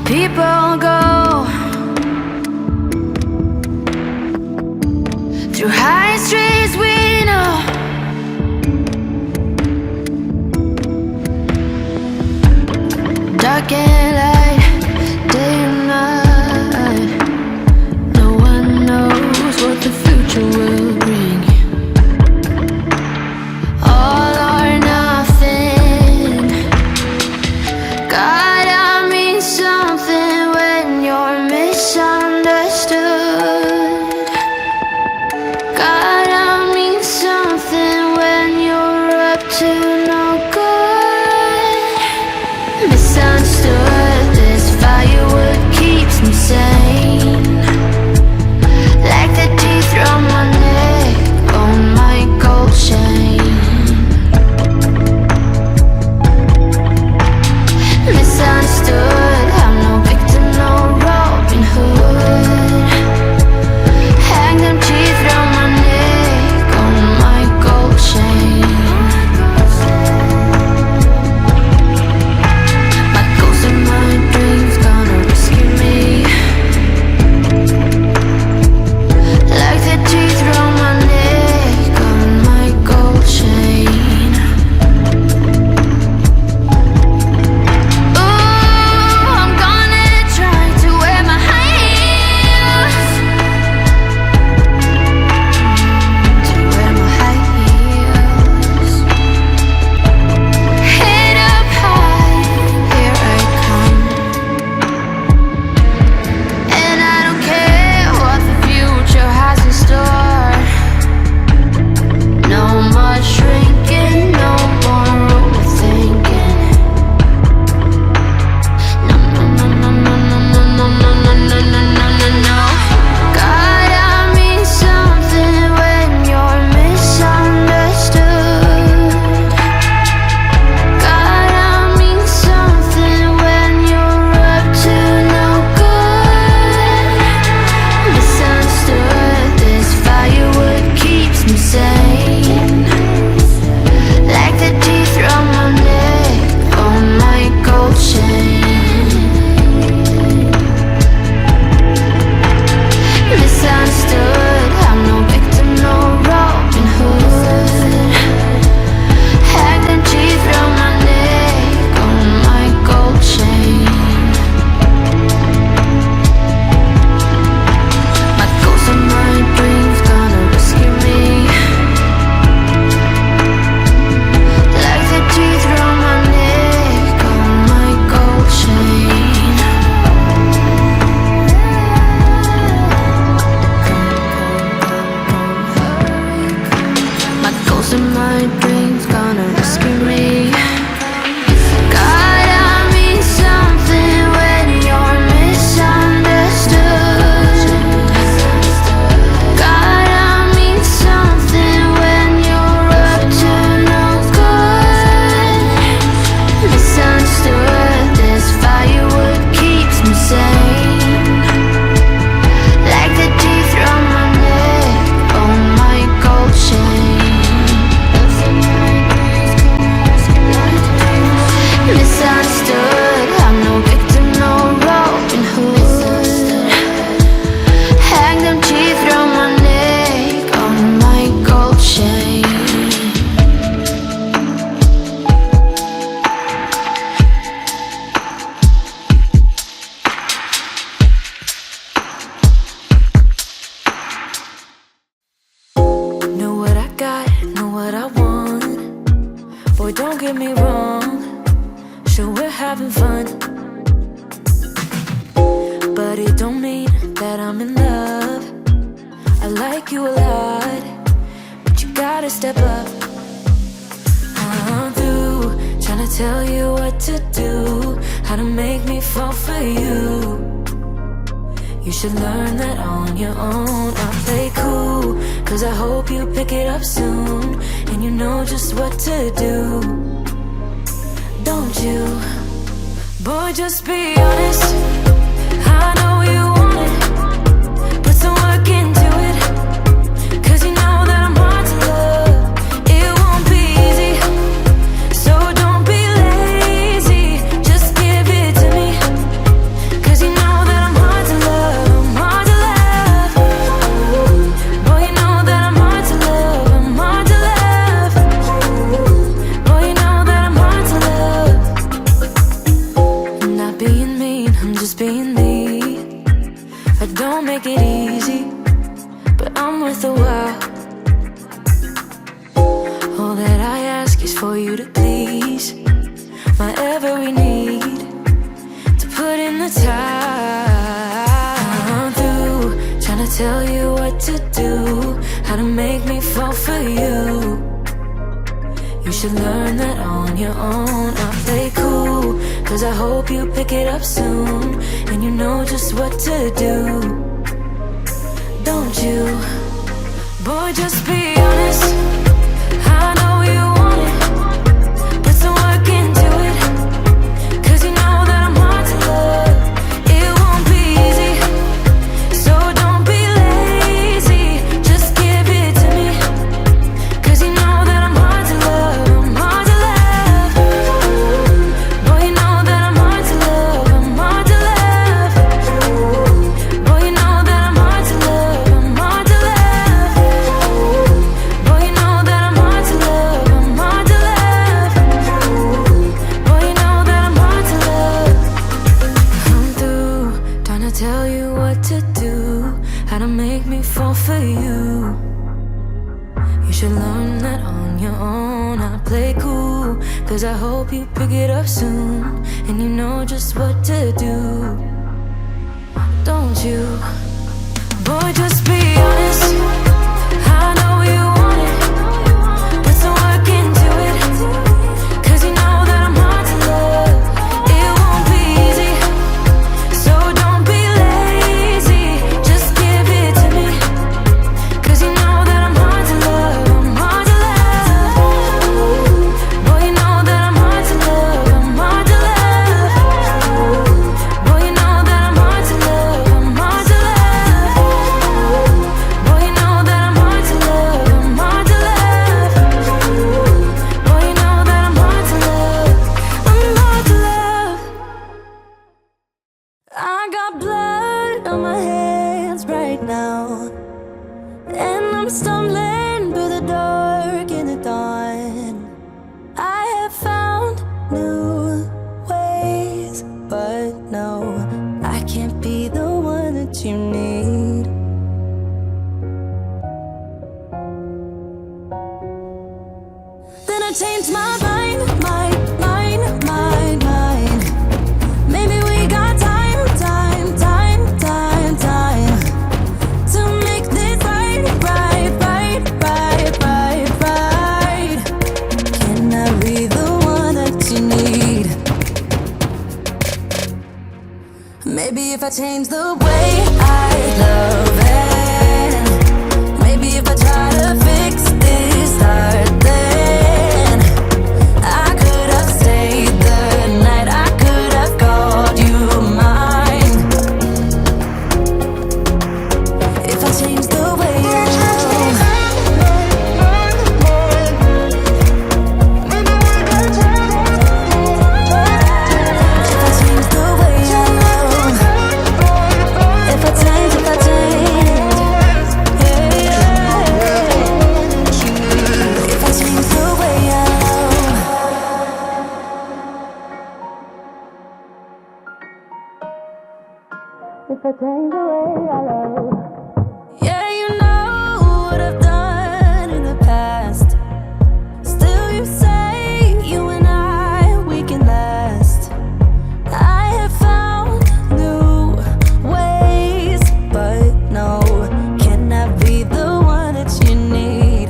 People go through high streets we know. Dark and light, day and night. No one knows what the future will bring. All or nothing. Gotta mean something when you're misunderstood. Gotta mean something when you're up to no good. Misunderstood, this firewood keeps me sane. Like the teeth from my neck on my gold chain. Misunderstood, I'm no victim, no Robin Hood. Hang them teeth from my neck on my gold chain. My goals and my dreams gonna rescue me. Like the teeth from my neck on my gold chain. Ooh, I'm gonna try to wear my high heels. To wear my high heels. Head up high, here I come. And I don't care what the future has in store. No more shrinking, no more overthinking. No, no, no, no, no, no, no, no, no, no, no, no, no, no. Gotta mean something when you're misunderstood. Gotta mean something when you're up to no good. Misunderstood, this firewood keeps me sane. Like the teeth from my neck on my gold chain. Misunderstood, I'm no victim, no Robin Hood. Hang them teeth from my neck on my gold chain. My goals and my dreams gonna rescue me. Like the teeth from my neck on my gold chain. My goals and my dreams gonna rescue me. Gotta mean something when you're misunderstood. Gotta mean something when you're up to no good. Misunderstood, this firewood keeps me sane. Like the teeth from my neck on my gold chain. Misunderstood, I'm no victim, no Robin Hood. Hang them teeth from my neck on my gold chain. Know what I got, know what I want. Boy, don't get me wrong, sure we're having fun, but it don't mean that I'm in love. I like you a lot, but you gotta step up. I'm through trying to tell you what to do, how to make me fall for you. You should learn that on your own. I play cool, cause I hope you pick it up soon, and you know just what to do. Don't you? Boy, just be honest. I know you want it. Put some work into it, cause you know that I'm hard to love. It won't be easy, so don't be lazy. Just give it to me, peace, my every need, to put in the time. I'm through trying to tell you what to do, how to make me fall for you. You should learn that on your own. I play cool, cause I hope you pick it up soon, and you know just what to do. Don't you? Boy, just be honest. I know you want it. Put some work into it, cause you know that I'm hard to love. It won't be easy, so don't be lazy. Just give it to me, cause you know that I'm hard to love. I'm hard to love. Boy, you know that I'm hard to love. I'm hard to love. Boy, you know that I'm hard to love. I'm hard to love. Boy, you know that I'm hard to love. I'm hard to love. Boy, you know that I'm hard to love. I'm through trying to tell you what to do, how to make me fall for you. You should learn that on your own. I play cool, cause I hope you pick it up soon, and you know just what to do. Don't you? Boy, just be honest. I know you want it. Put some work into it, cause you know that I'm hard to love. It won't be easy, so don't be lazy. Just give it to me, cause you know that I'm hard to love. I'm hard to love. Boy, you know that I'm hard to love. I'm hard to love. Boy, you know that I'm hard to love. I'm hard to love. Boy, you know that I'm hard to love. I'm hard to love. Boy, you know that I'm hard to love. I'm hard to love. I got blood on my hands right now, and I'm stumbling through the dark in the dawn. I have found new ways, but no, I can't be the one that you need. Then I changed my mind, mind, mind, mind, mind. Maybe we got time, time, time, time, time, to make this right, right, right, right, right, right. Can I be the one that you need? Maybe if I change the way I love it, maybe if I try to fix this heart, then I could have stayed the night. I could have called you mine. If I change the way I love, if I change the way I love, if I change, if I change, if I change the way I love. If I change the way I love. Yeah, you know what I've done in the past. Still you say you and I, we can last. I have found new ways, but no, can I be the one that you need?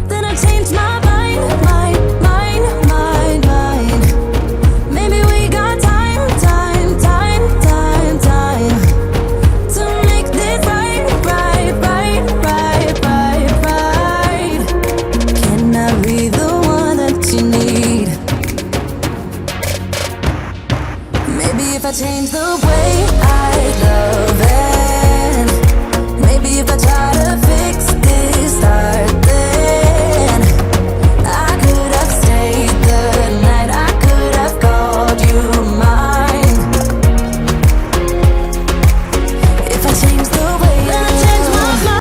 Then I changed my mind, mind, mind, mind, mind. Maybe we got time, time, time, time, time, to make this right, right, right, right, right, right. Can I be the one that you need? Maybe if I change the